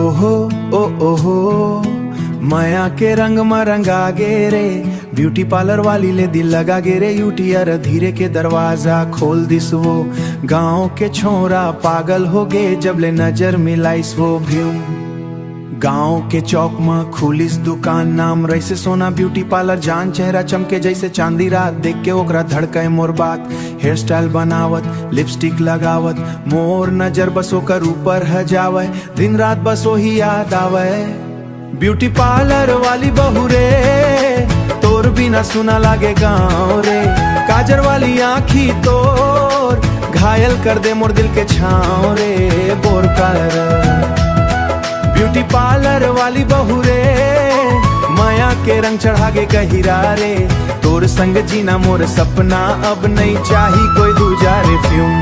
ओहो ओ ओहो माया के रंग में रंगा गे रे, ब्यूटी पार्लर वाली ले दिल लगा गे रे। यूटियर धीरे के दरवाजा खोल दिस वो, गांव के छोरा पागल हो गे जब ले नजर मिलाइस वो भ्यूम। गांव के चौक में खुलिस दुकान, नाम रईसे सोना ब्यूटी पार्लर। जान चेहरा चमके जैसे चांदी रात, देख के ओकरा धड़के मोर बात। हेयर स्टाइल बनावत, लिपस्टिक लगावत, मोर नजर बस ओकर ऊपर हजावे। दिन रात बस वही याद आवे, ब्यूटी पार्लर वाली बहू रे, तोर बिना सुना लागे गाँव रे। काजर वाली आँखी तोर घायल कर दे मोर दिल के छाँव रे। बोर कर ब्यूटी पार्लर वाली बहू रे, माया के रंग चढ़ा के गहिरा रे। तोर संग जीना मोर सपना, अब नहीं चाही कोई दूजा रे फ्यूम।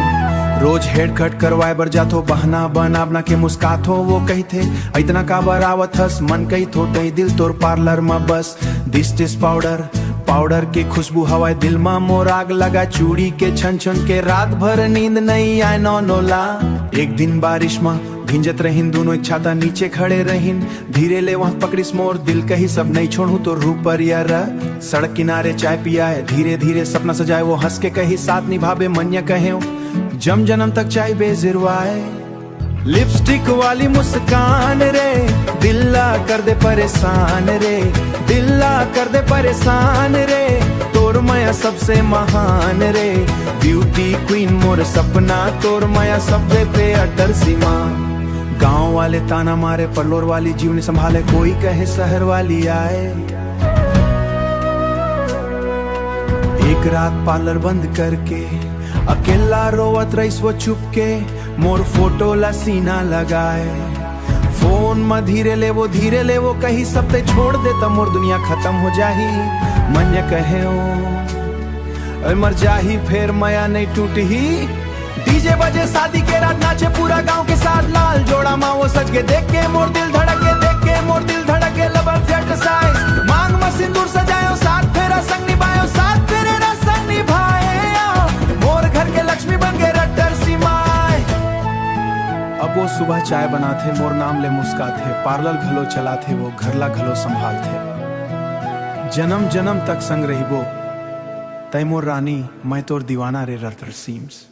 रोज हेड कट करवाए बर जाथो, बहना बनावना के मुस्कात हो। वो कही थे इतना का बरावत हस, मन कही थो तही दिल तोर पार्लर में बस। दिस पाउडर पाउडर के खुशबू हवाए दिल में मोर आग लगा। चूड़ी के छन छन के रात भर नींद नहीं आए नौला। एक दिन बारिश में भिंजत रहीन दोनों एक छाता नीचे खड़े रहीन। धीरे ले वहाँ पकड़िस मोर दिल कही सब नहीं छोड़ू तो रूप पर यार। सड़क किनारे चाय पियाए, धीरे धीरे सपना सजाए। वो हंस के कही साथ निभावे मन्या कहे जम जन्म तक चाय बेजिरवाए। लिपस्टिक वाली मुस्कान रे, दिल्ला कर दे परेशान रे। दिल्ला कर दे परेशान रे, तोर माया सबसे महान रे। ब्यूटी क्वीन मोर सपना, तोर माया सबसे पे अटर सीमा। गांव वाले ताना मारे, पल्लोर वाली जीवनी संभाले। कोई कहे शहर वाली आए। एक रात पार्लर बंद करके अकेला रोवत रईस वो चुप के, मोर फोटो ला सीना लगाए। फोन में धीरे ले वो कही सब ते छोड़ दे तो मोर दुनिया खत्म हो जाही। मन कहे ओ मर जाही फिर माया नहीं टूटी। डीजे बजे शादी के रात नाचे पूरा गांव के साथ। लाल जोड़ा माँ वो सज के देख के मोर दिल धड़के, देख के मोर दिल धड़के। लबर सेट साइज मांग में सिंदूर सजायो, साथ फेरा संग निभायो, साथ फेरा संग निभाए। मोर घर के लक्ष्मी बन गए रट्टर सीमाए। अब वो सुबह चाय बनाते, मोर नाम ले मुस्काते। पार्लर घलो चलाते, वो घरला घलो संभालते। जन्म जन्म तक संग रहिबो तै मोर रानी, मैं तोर दीवाना रे रटर सीम्स।